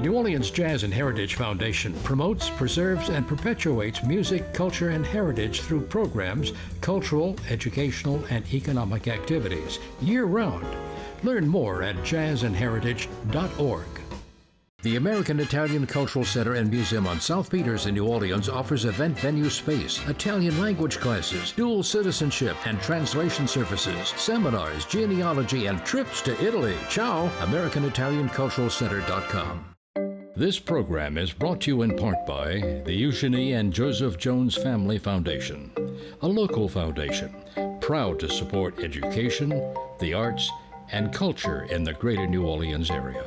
New Orleans Jazz and Heritage Foundation promotes, preserves, and perpetuates music, culture, and heritage through programs, cultural, educational, and economic activities year-round. Learn more at jazzandheritage.org. The American Italian Cultural Center and Museum on South Peters in New Orleans offers event venue space, Italian language classes, dual citizenship and translation services, seminars, genealogy, and trips to Italy. Ciao, AmericanItalianCulturalCenter.com. This program is brought to you in part by the Eugenie and Joseph Jones Family Foundation, a local foundation proud to support education, the arts, and culture in the greater New Orleans area.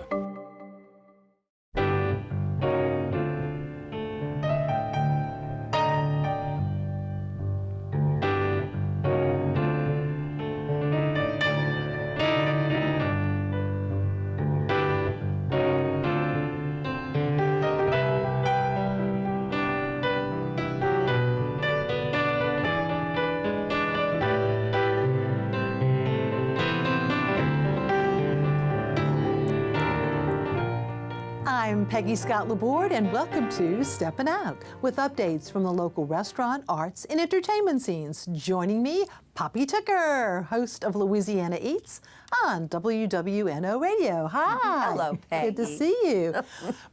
I'm Peggy Scott Laborde, and welcome to Steppin Out, with updates from the local restaurant, arts, and entertainment scenes. Joining me, Poppy Tucker, host of Louisiana Eats on WWNO Radio. Hi. Hello, Peggy. Good to see you.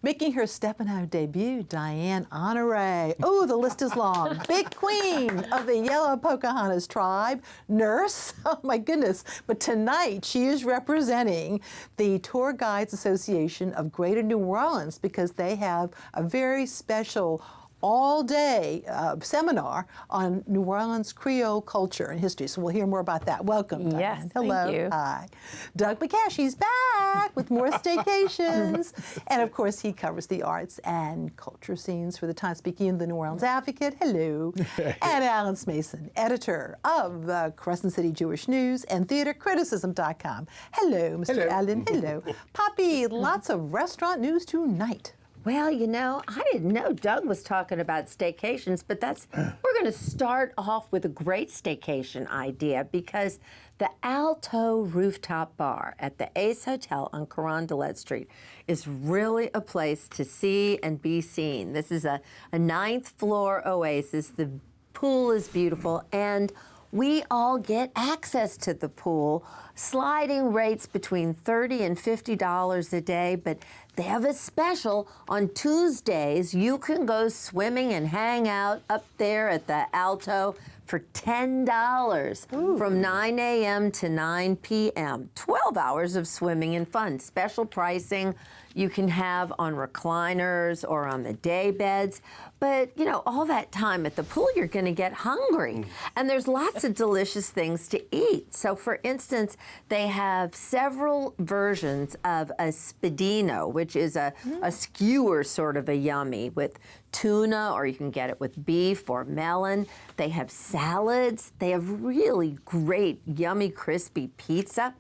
Making her Steppin Out debut, Dianne Honoré. Oh, the list is long. Big queen of the Yellow Pocahontas tribe, nurse. Oh, my goodness. But tonight, she is representing the Tour Guides Association of Greater New Orleans because they have a very special all-day seminar on New Orleans Creole culture and history. So we'll hear more about that. Welcome, Dianne. Yes, hello. thank you. Hi. Doug MacCash, he's back with more Staycations. And of course, he covers the arts and culture scenes for the Times-Picayune, the New Orleans Advocate. Hello. And Alan Smason, editor of the Crescent City Jewish News and theatercriticism.com. Hello, Mr. Hello. Allen. Hello. Poppy, lots of restaurant news tonight. Well, you know, I didn't know Doug was talking about staycations, but we're going to start off with a great staycation idea because the Alto Rooftop Bar at the Ace Hotel on Carondelet Street is really a place to see and be seen. This is a ninth floor oasis. The pool is beautiful, and we all get access to the pool, sliding rates between $30 and $50 a day, but they have a special on Tuesdays. You can go swimming and hang out up there at the Alto for $10 from 9 a.m. to 9 p.m. 12 hours of swimming and fun. Special pricing you can have on recliners or on the day beds. But, you know, all that time at the pool, you're going to get hungry. And there's lots of delicious things to eat. So, for instance, they have several versions of a spadino, which is a skewer sort of a yummy with tuna, or you can get it with beef or melon. They have salads. They have really great, yummy, crispy pizza.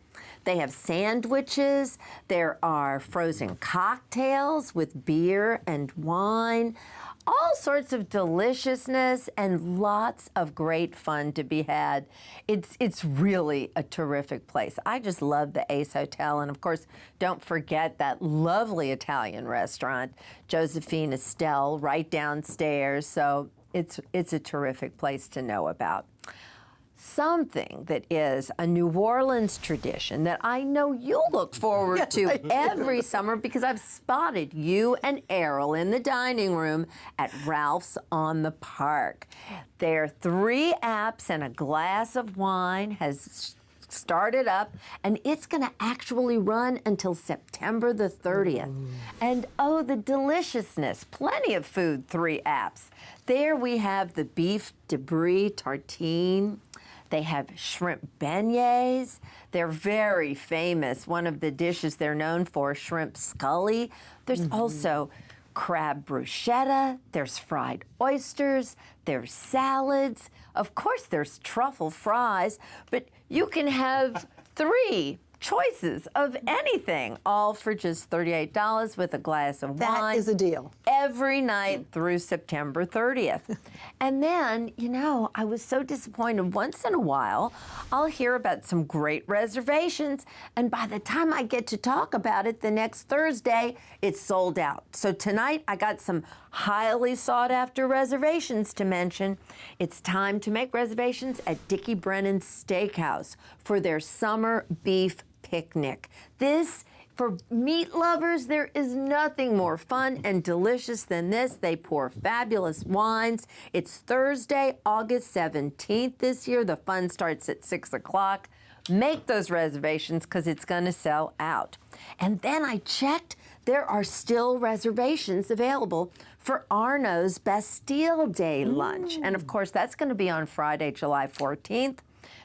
They have sandwiches. There are frozen cocktails with beer and wine. All sorts of deliciousness and lots of great fun to be had. It's really a terrific place. I just love the Ace Hotel, and of course, don't forget that lovely Italian restaurant, Josephine Estelle, right downstairs. So it's a terrific place to know about. Something that is a New Orleans tradition that I know you look forward to every summer because I've spotted you and Errol in the dining room at Ralph's on the Park. Their 3 apps and a glass of wine has started up, and it's going to actually run until September the 30th. And oh, the deliciousness, plenty of food, 3 apps. There we have the beef debris tartine. They have shrimp beignets. They're very famous. One of the dishes they're known for, shrimp scully. There's also crab bruschetta. There's fried oysters. There's salads. Of course, there's truffle fries, but you can have 3 choices of anything, all for just $38 with a glass of wine. That is a deal. every night through September 30th. And then, you know, I was so disappointed. Once in a while, I'll hear about some great reservations, and by the time I get to talk about it the next Thursday, it's sold out. So tonight, I got some highly sought-after reservations to mention. It's time to make reservations at Dickie Brennan's Steakhouse for their summer beef picnic. For meat lovers, there is nothing more fun and delicious than this. They pour fabulous wines. It's Thursday, August 17th this year. The fun starts at 6 o'clock. Make those reservations because it's going to sell out. And then I checked. There are still reservations available for Arno's Bastille Day lunch. And of course, that's going to be on Friday, July 14th.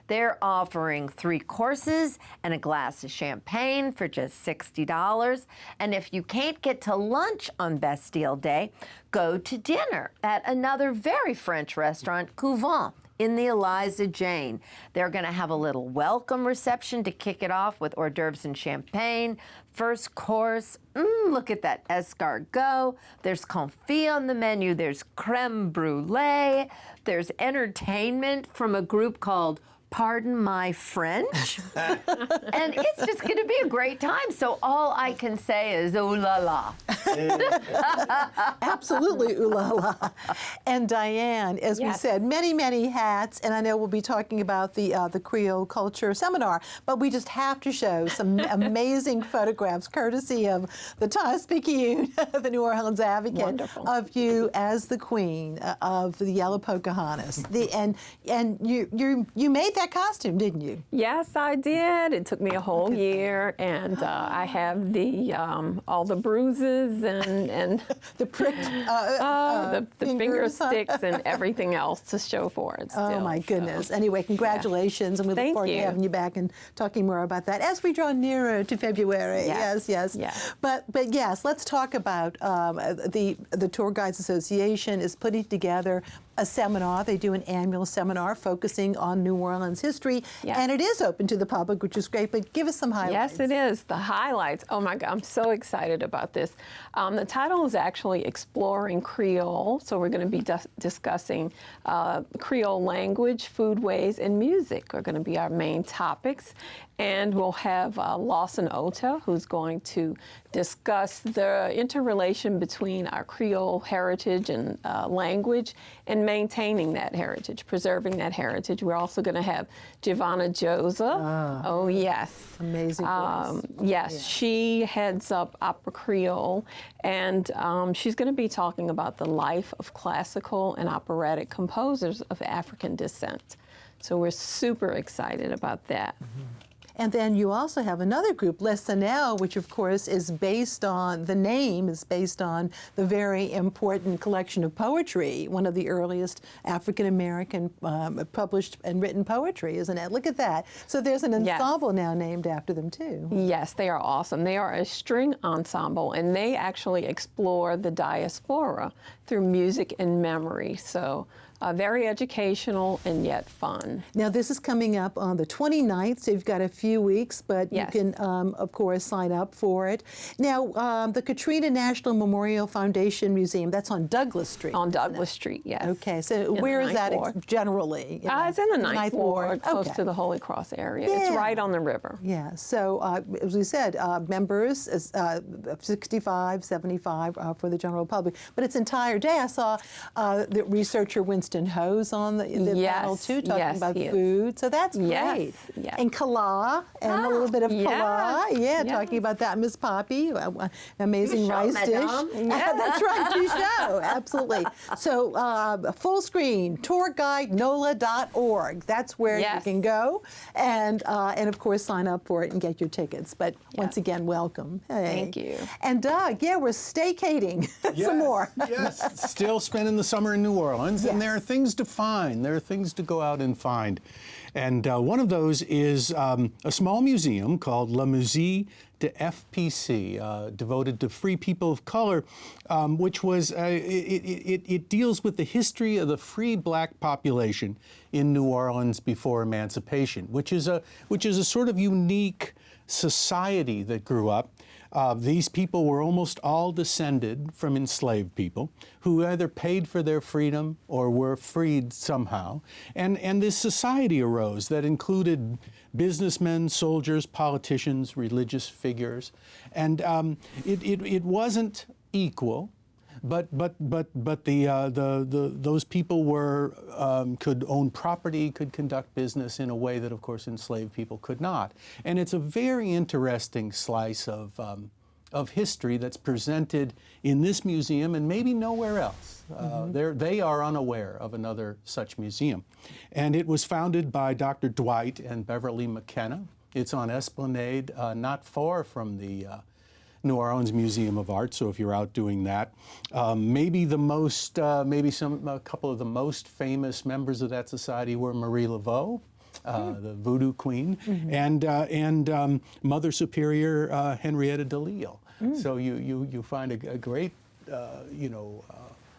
They're offering 3 courses and a glass of champagne for just $60. And if you can't get to lunch on Bastille Day, go to dinner at another very French restaurant, Couvent, in the Eliza Jane. They're going to have a little welcome reception to kick it off with hors d'oeuvres and champagne. First course, look at that escargot. There's confit on the menu. There's creme brulee. There's entertainment from a group called Pardon My French. And it's just going to be a great time. So all I can say is, ooh la la. Absolutely, ooh la la. And Dianne, as we said, many, many hats. And I know we'll be talking about the Creole Culture seminar, but we just have to show some amazing photographs, courtesy of the Times-Picayune, the New Orleans Advocate, Wonderful. of you as the queen of the Yellow Pocahontas. And you made that costume, didn't you? Yes, I did. It took me a whole year, and I have the all the bruises and the pricked the finger fingers. sticks and everything else to show for it. Still, Oh my goodness. Anyway, congratulations, and we look Thank forward to you. having you back and talking more about that as we draw nearer to February. Yes. Yes. Yes. But yes, let's talk about the Tour Guides Association is putting together a seminar. They do an annual seminar focusing on New Orleans history, Yes. and it is open to the public, which is great. But give us some highlights. Yes, it is. The highlights. Oh my God, I'm so excited about this. The title is actually Exploring Creole. So we're going to be discussing Creole language, foodways, and music are going to be our main topics. And we'll have Lawson Ota, who's going to discuss the interrelation between our Creole heritage and language and maintaining that heritage, preserving that heritage. We're also going to have Giovanna Josa. Oh, yes. Amazing voice. Yes, she heads up Opera Creole, and she's going to be talking about the life of classical and operatic composers of African descent. So we're super excited about that. And then you also have another group, Les Sanel, which of course is based on, the name is based on the very important collection of poetry, one of the earliest African-American published and written poetry, isn't it? Look at that. So there's an ensemble now named after them too. Yes, they are awesome. They are a string ensemble, and they actually explore the diaspora through music and memory. So very educational and yet fun. Now this is coming up on the 29th, so you've got a few weeks, but Yes. you can, of course, sign up for it. Now, the Katrina National Memorial Foundation Museum, that's on Douglas Street. On Douglas Street, yes. Okay, so In the where is Ninth that Ward. generally? You know? It's in the Ninth Ward, close Okay. to the Holy Cross area. It's Yeah. right on the river. Yeah, so as we said, members is 65, 75 for the general public, but it's entire day. I saw the researcher Winston Hose on the panel too, talking about he is. food, so that's Yes, great. yes. And Kala, and a little bit of Kala, yes, talking about that. Miss Poppy, amazing show, rice madame. dish. That's right, you show, absolutely. So full screen, tourguidenola.org. That's where you Yes. can go, and of course sign up for it and get your tickets. But once Yes. again, welcome. Hey. Thank you. And Doug, we're staycating some more. Yes, still spending the summer in New Orleans, and there are things to find. There are things to go out and find. And one of those is a small museum called Le Musee de FPC, devoted to free people of color, which was, it deals with the history of the free black population in New Orleans before emancipation, which is a sort of unique society that grew up. These people were almost all descended from enslaved people who either paid for their freedom or were freed somehow. And this society arose that included businessmen, soldiers, politicians, religious figures. And it wasn't equal. But those people were could own property, could conduct business in a way that, of course, enslaved people could not. And it's a very interesting slice of history that's presented in this museum and maybe nowhere else. They are unaware of another such museum. And it was founded by Dr. Dwight and Beverly McKenna. It's on Esplanade, not far from the New Orleans Museum of Art, so if you're out doing that. Maybe a couple of the most famous members of that society were Marie Laveau, the voodoo queen, and Mother Superior Henrietta de Lisle. So you find a great,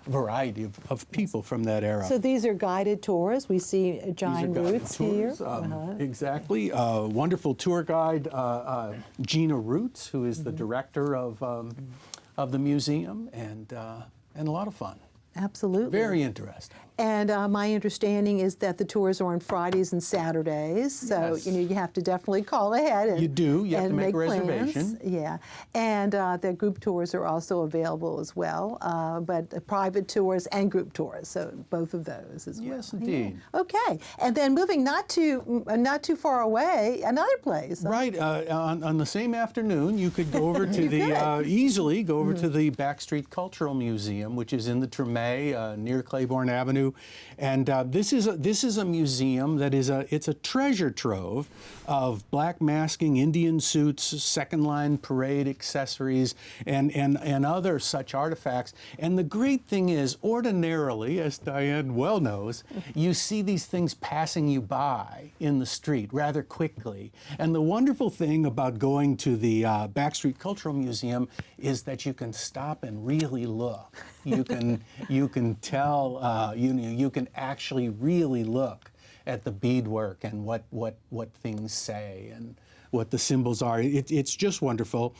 variety of people from that era. So these are guided tours. We see Giant Roots here. Exactly. Wonderful tour guide, Gina Roots, who is the director of the museum, and a lot of fun. Absolutely. Very interesting. And my understanding is that the tours are on Fridays and Saturdays, so Yes. You have to definitely call ahead. And, You do. You have to make a plans. reservation. Yeah, and the group tours are also available as well, but private tours and group tours, so both of those as well. Yes, indeed. Yeah. Okay, and then moving not too far away, another place. Right. On the same afternoon, you could go over to easily go over to the Backstreet Cultural Museum, which is in the Treme near Claiborne Avenue, and this is a museum that it's a treasure trove of black masking, Indian suits, second line parade accessories, and other such artifacts. And the great thing is, ordinarily, as Dianne well knows, you see these things passing you by in the street rather quickly. And the wonderful thing about going to the Backstreet Cultural Museum is that you can stop and really look. You can tell. You can actually really look at the beadwork and what things say and what the symbols are. It's just wonderful.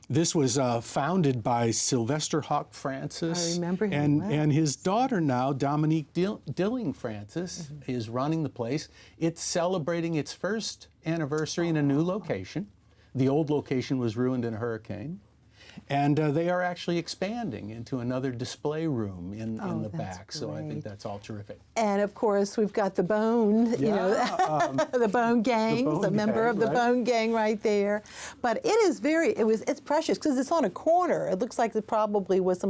This was founded by Sylvester Hawk Francis. I remember him well. And his daughter now, Dominique Dilling Francis, is running the place. It's celebrating its first anniversary in a new location. The old location was ruined in a hurricane. And they are actually expanding into another display room in the back. So I think that's all terrific. And of course, we've got the Bone, the Bone Gang, a member of the Bone Gang right there. But it is it's precious because it's on a corner. It looks like it probably was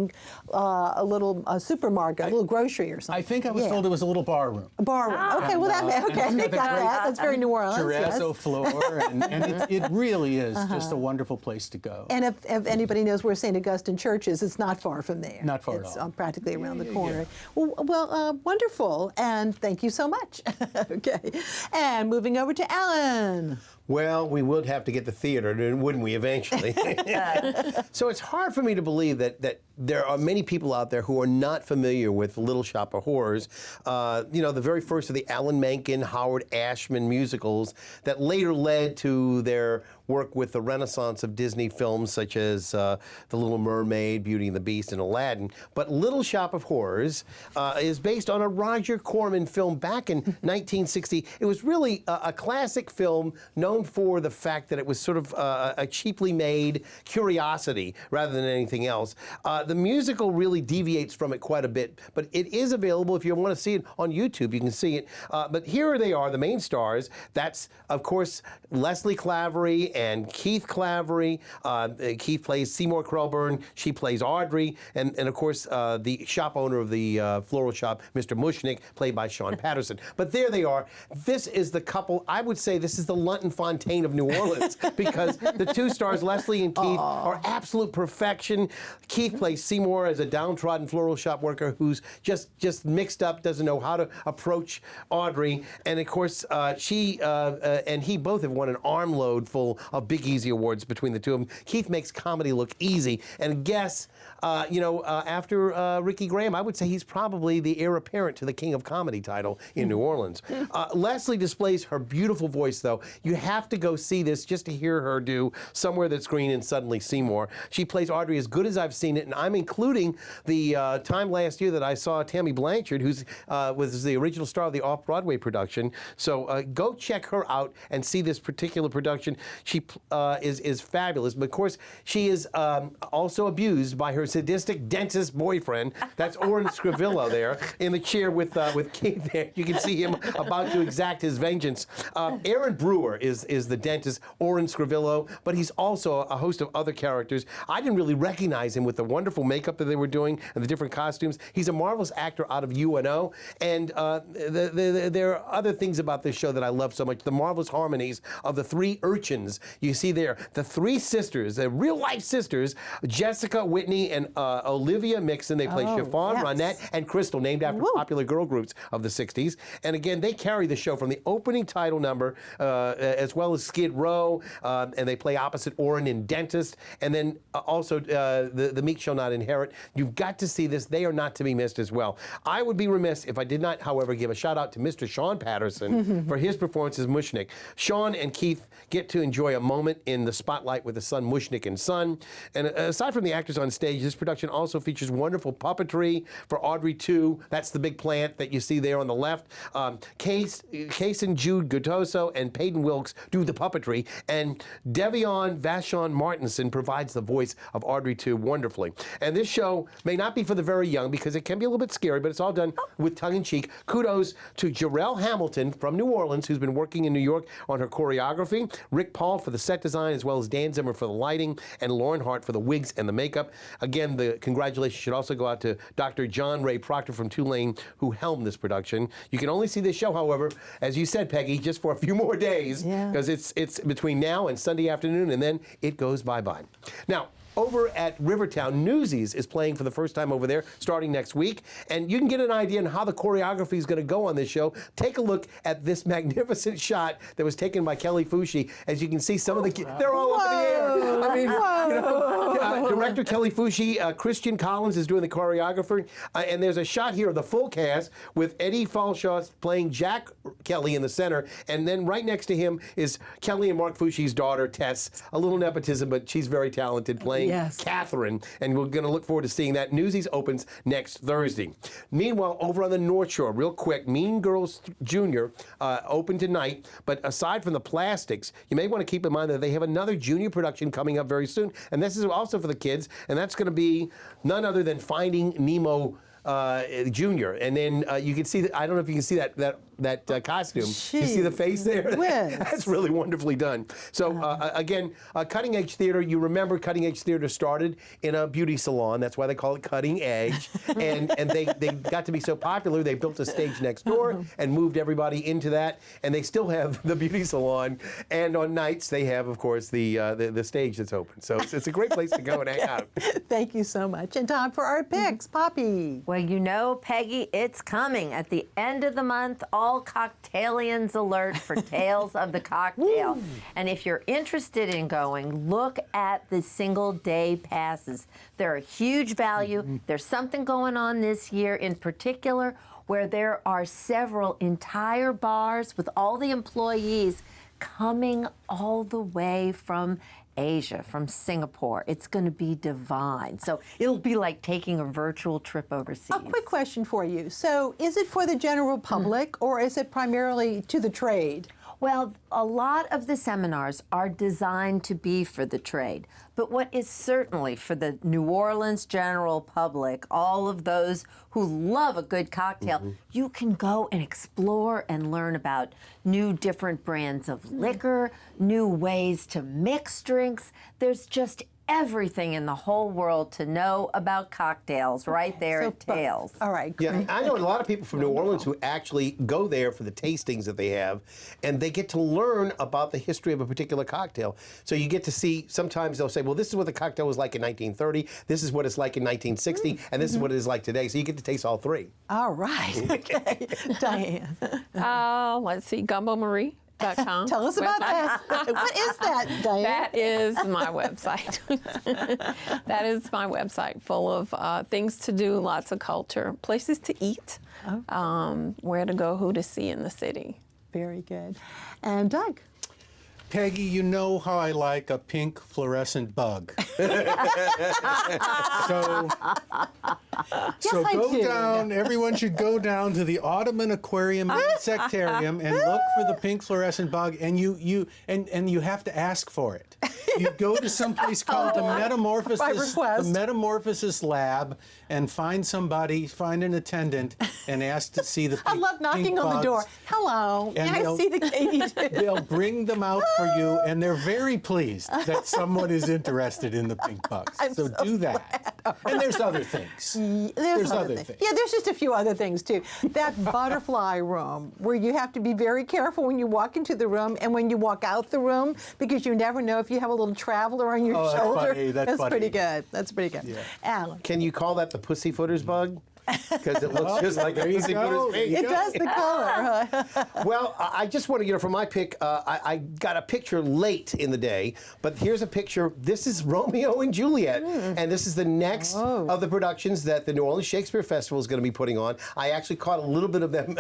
a little supermarket, a little grocery or something. I think I was told it was a little bar room. A bar room. Okay, well, got that. That's very New Orleans. Terrazzo yes. floor, and it really is just a wonderful place to go. And if anybody knows where St. Augustine Church is, it's not far from there. Not far it's at all. Practically around the corner. Yeah. Well, wonderful, and thank you so much. Okay, and moving over to Alan. Well, we would have to get the theater, wouldn't we, eventually? So it's hard for me to believe that there are many people out there who are not familiar with Little Shop of Horrors. The very first of the Alan Menken, Howard Ashman musicals that later led to their work with the renaissance of Disney films such as The Little Mermaid, Beauty and the Beast, and Aladdin. But Little Shop of Horrors is based on a Roger Corman film back in 1960. It was really a classic film known for the fact that it was sort of a cheaply made curiosity rather than anything else. The musical really deviates from it quite a bit, but it is available if you want to see it on YouTube. You can see it. But here they are, the main stars. That's, of course, Leslie Clavery and Keith Clavery. Keith plays Seymour Krelburn. She plays Audrey. And of course, the shop owner of the floral shop, Mr. Mushnick, played by Sean Patterson. But there they are. This is the couple. I would say this is the Lunton Fontaine of New Orleans because the two stars, Leslie and Keith, are absolute perfection. Keith plays plays Seymour as a downtrodden floral shop worker who's just mixed up, doesn't know how to approach Audrey. And of course, she and he both have won an armload full of Big Easy Awards between the two of them. Keith makes comedy look easy. And guess, after Ricky Graham, I would say he's probably the heir apparent to the King of Comedy title in New Orleans. Leslie displays her beautiful voice, though. You have to go see this just to hear her do Somewhere That's Green and Suddenly Seymour. She plays Audrey as good as I've seen it, and I'm including the time last year that I saw Tammy Blanchard, who was the original star of the off-Broadway production. So go check her out and see this particular production. She is fabulous, but of course she is also abused by her sadistic dentist boyfriend. That's Oren Scrivillo there in the chair with Keith there. You can see him about to exact his vengeance. Aaron Brewer is the dentist, Oren Scrivillo, but he's also a host of other characters. I didn't really recognize him with the wonderful makeup that they were doing and the different costumes. He's a marvelous actor out of UNO, and there are other things about this show that I love so much. The marvelous harmonies of the three urchins you see there. The three sisters, the real-life sisters, Jessica, Whitney, and Olivia Mixon. They play Chiffon, yes. Ronette, and Crystal, named after popular girl groups of the 60s. And again, they carry the show from the opening title number as well as Skid Row, and they play opposite Oren in Dentist, and then also the Meek Shall Not Inherit. You've got to see this. They are not to be missed as well. I would be remiss if I did not, however, give a shout out to Mr. Sean Patterson for his performance as Mushnik. Sean and Keith get to enjoy a moment in the spotlight with the son Mushnik and Son. And aside from the actors on stage, this production also features wonderful puppetry for Audrey 2. That's the big plant that you see there on the left. Case and Jude Guttoso and Peyton Wilkes do the puppetry, and Devion Vashon Martinson provides the voice of Audrey 2 wonderfully. And this show may not be for the very young because it can be a little bit scary, but it's all done with tongue-in-cheek. Kudos to Jarrell Hamilton from New Orleans, who's been working in New York on her choreography, Rick Paul for the set design, as well as Dan Zimmer for the lighting, and Lauren Hart for the wigs and the makeup. Again, the congratulations should also go out to Dr. John Ray Proctor from Tulane, who helmed this production. You can only see this show, however, as you said, Peggy, just for a few more days, because it's between now and Sunday afternoon, and then it goes bye-bye. Now, over at Rivertown, Newsies is playing for the first time over there, starting next week. And you can get an idea on how the choreography is going to go on this show. Take a look at this magnificent shot that was taken by Kelly Fushi. As you can see, some of the kids, they're all up in the air. I mean, director Kelly Fushi, Christian Collins is doing the choreographer. And there's a shot here of the full cast with Eddie Falshaw playing Jack Kelly in the center. And then right next to him is Kelly and Mark Fushi's daughter, Tess. A little nepotism, but she's very talented, playing Catherine, and we're going to look forward to seeing that. Newsies opens next Thursday. Meanwhile, over on the North Shore, real quick, Mean Girls Junior open tonight, but aside from the plastics, you may want to keep in mind that they have another junior production coming up very soon, and this is also for the kids, and that's going to be none other than Finding Nemo Junior. And then you can see, I don't know if you can see that costume. Jeez. You see the face there? That's really wonderfully done. So again, Cutting Edge Theater, you remember Cutting Edge Theater started in a beauty salon. That's why they call it Cutting Edge. and they got to be so popular, they built a stage next door and moved everybody into that. And they still have the beauty salon. And on nights, they have, of course, the stage that's open. So it's a great place to go and hang out. Thank you so much. And time for our picks. Poppy. Well, you know, Peggy, it's coming. At the end of the month, all cocktailians alert for Tales of the Cocktail. And if you're interested in going, look at the single-day passes. They're a huge value. There's something going on this year in particular where there are several entire bars with all the employees coming all the way from Asia, from Singapore. It's going to be divine. So it'll be like taking a virtual trip overseas. A quick question for you. So is it for the general public or is it primarily to the trade? Well, a lot of the seminars are designed to be for the trade, but what is certainly for the New Orleans general public, all of those who love a good cocktail, you can go and explore and learn about new different brands of liquor, new ways to mix drinks. There's just everything in the whole world to know about cocktails right there at Tales. All right. Yeah, Great. I know a lot of people from New Orleans who actually go there for the tastings that they have, and they get to learn about the history of a particular cocktail. So you get to see, sometimes they'll say, well, this is what the cocktail was like in 1930, this is what it's like in 1960, and this is what it is like today. So you get to taste all three. All right. Okay. Diane. Let's see, gumbomariecom. Tell us about that. What is that, Diane? That is my website. That is my website, full of things to do, lots of culture, places to eat, where to go, who to see in the city. Very good. And Doug? Peggy, you know how I like a pink fluorescent bug. So I go do. down, everyone should go down to the Ottoman Aquarium and Insectarium and look for the pink fluorescent bug, and you have to ask for it. You go to some place called the Metamorphosis Lab and find an attendant and ask to see the pink I love knocking on the door. Hello, And may I see the Katie? They'll bring them out for you, and they're very pleased that someone is interested in the pink bugs. So do that. And there's other things. There's other things. Yeah, there's just a few other things too. That butterfly room where you have to be very careful when you walk into the room and when you walk out the room, because you never know if you have a little traveler on your shoulder. That's funny. Pretty good. That's pretty good. Yeah. Alan. Can you call that the pussyfooters bug? Because it looks just like a pussyfooter's face. It does the color. Well, I just want to, for my pick, I got a picture late in the day, but here's a picture. This is Romeo and Juliet, and this is the next of the productions that the New Orleans Shakespeare Festival is going to be putting on. I actually caught a little bit of them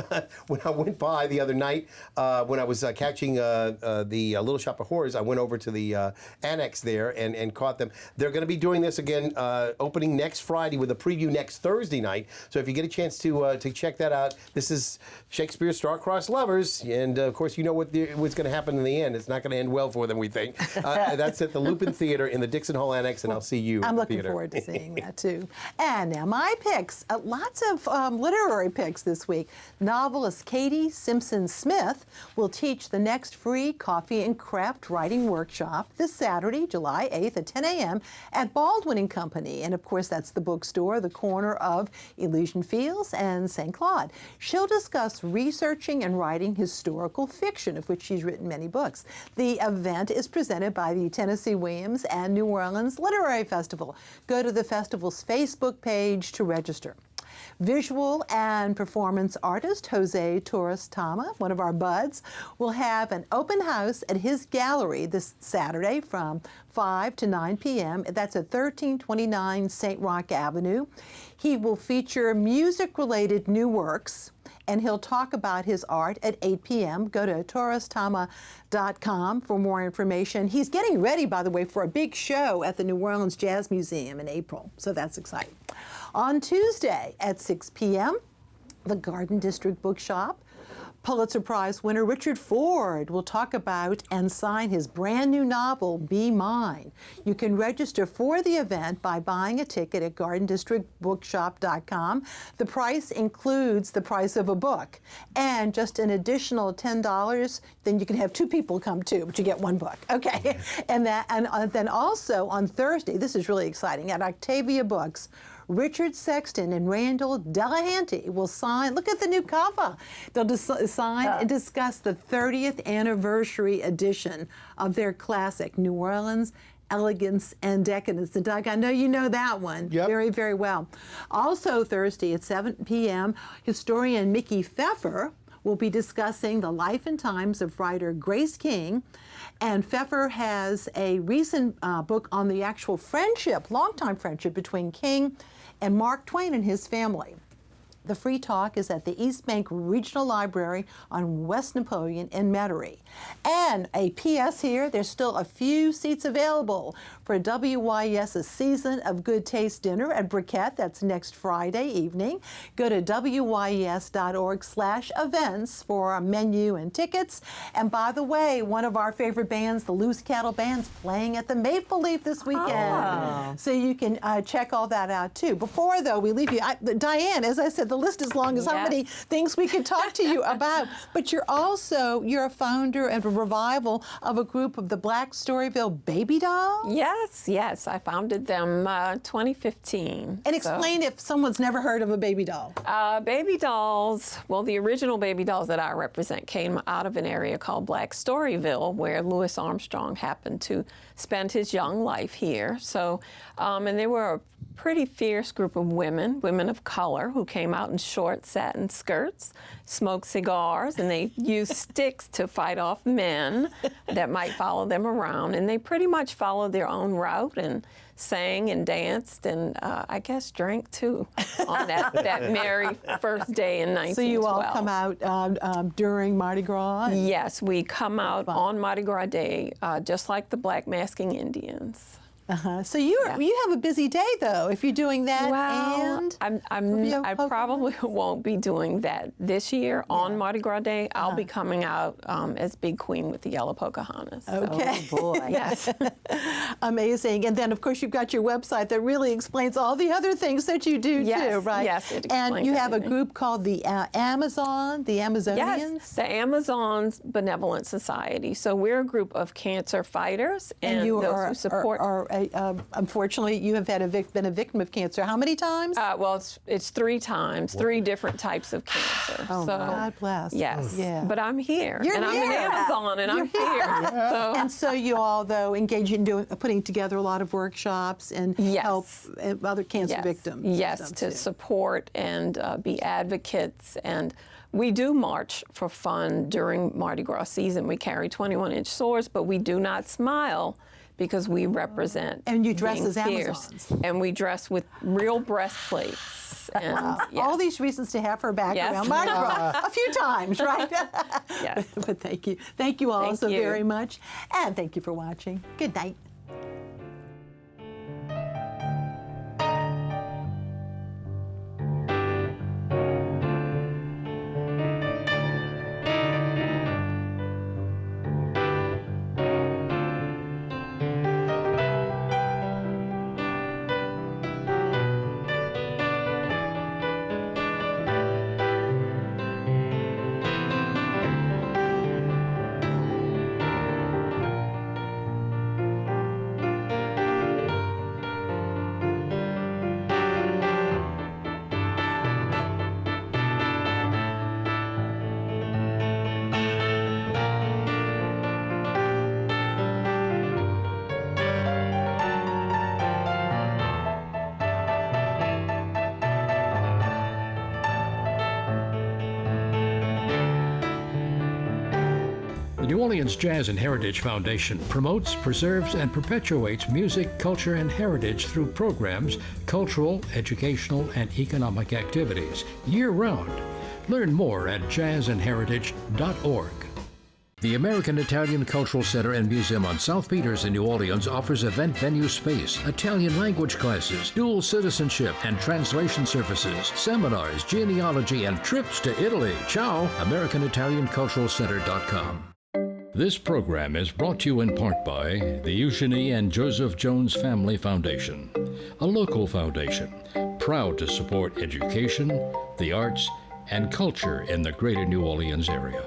when I went by the other night when I was catching the Little Shop of Horrors. I went over to the annex there and caught them. They're going to be doing this again, opening next Friday with a preview next Thursday night. So if you get a chance to check that out, this is Shakespeare's Star-Crossed Lovers, and of course you know what's going to happen in the end. It's not going to end well for them, we think. That's at the Lupin Theater in the Dixon Hall Annex, and I'll see you. I'm looking theater. forward to seeing that too. And now my picks, lots of literary picks this week. Novelist Katie Simpson-Smith will teach the next free coffee and craft writing workshop this Saturday, July 8th at 10 a.m. at Baldwin & Company. And of course that's the bookstore, the corner of Elysian Fields and St. Claude. She'll discuss researching and writing historical fiction, of which she's written many books. The event is presented by the Tennessee Williams and New Orleans Literary Festival. Go to the festival's Facebook page to register. Visual and performance artist Jose Torres-Tama, one of our buds, will have an open house at his gallery this Saturday from 5 to 9 p.m. That's at 1329 St. Roch Avenue. He will feature music-related new works, and he'll talk about his art at 8 p.m. Go to torrestama.com for more information. He's getting ready, by the way, for a big show at the New Orleans Jazz Museum in April, so that's exciting. On Tuesday at 6 p.m., the Garden District Bookshop, Pulitzer Prize winner Richard Ford will talk about and sign his brand new novel, Be Mine. You can register for the event by buying a ticket at gardendistrictbookshop.com. The price includes the price of a book, and just an additional $10, then you can have two people come too, but you get one book. Okay, and then also on Thursday, this is really exciting, at Octavia Books, Richard Sexton and Randall Delahanty will sign, look at the new cover. They'll sign and discuss the 30th anniversary edition of their classic, New Orleans, Elegance and Decadence. And Doug, I know you know that one very, very well. Also Thursday at 7 p.m., historian Mickey Pfeffer will be discussing the life and times of writer Grace King. And Pfeffer has a recent book on the actual friendship, longtime friendship between King and Mark Twain and his family. The free talk is at the East Bank Regional Library on West Napoleon in Metairie. And a P.S. here, there's still a few seats available for WYES Season of Good Taste Dinner at Briquette. That's next Friday evening. Go to wyes.org/events for a menu and tickets. And by the way, one of our favorite bands, the Loose Cattle Band's playing at the Maple Leaf this weekend. So you can check all that out too. Before, though, we leave you, Diane, as I said, the the list is long as how many things we could talk to you about. But you're a founder and a revival of a group of the Black Storyville Baby Dolls. Yes, I founded them 2015. And explain if someone's never heard of a baby doll. Baby dolls, well, the original baby dolls that I represent came out of an area called Black Storyville, where Louis Armstrong happened to spend his young life here. So, and they were a pretty fierce group of women of color, who came out in short satin skirts, smoked cigars, and they used sticks to fight off men that might follow them around. And they pretty much followed their own route and sang and danced and I guess drank too on that merry first day in 1912. So you all come out during Mardi Gras? Yes, we come out on Mardi Gras Day, just like the Black Masking Indians. So you have a busy day though if you're doing that. Well, and I probably won't be doing that this year on Mardi Gras Day. I'll be coming out as Big Queen with the Yellow Pocahontas. Okay. Oh boy. Yes. Amazing. And then of course you've got your website that really explains all the other things that you do too, right? Yes, it explains And you have everything. a group called the Amazonians. Yes, the Amazons Benevolent Society. So we're a group of cancer fighters and you those who support. Unfortunately, you have been a victim of cancer. How many times? Well, it's 3 times, 3 different types of cancer. Oh, so, God bless. Yes. Yeah. But I'm here. You're and here. I'm an Amazon, and I'm here. So, And so you all, though, engage in putting together a lot of workshops and help other cancer victims. Yes, to support and be advocates. And we do march for fun during Mardi Gras season. We carry 21-inch swords, but we do not smile, because we represent And you dress being as fierce. Amazons. And we dress with real breastplates. And All these reasons to have her back Yes. around Mardi Gras a few times, right? Yes. But thank you. Thank you all Thank so you. very much. And thank you for watching. Good night. The New Orleans Jazz and Heritage Foundation promotes, preserves, and perpetuates music, culture, and heritage through programs, cultural, educational, and economic activities year-round. Learn more at jazzandheritage.org. The American Italian Cultural Center and Museum on South Peters in New Orleans offers event venue space, Italian language classes, dual citizenship and translation services, seminars, genealogy, and trips to Italy. Ciao! AmericanItalianCulturalCenter.com. This program is brought to you in part by the Eugenie and Joseph Jones Family Foundation, a local foundation proud to support education, the arts, and culture in the greater New Orleans area.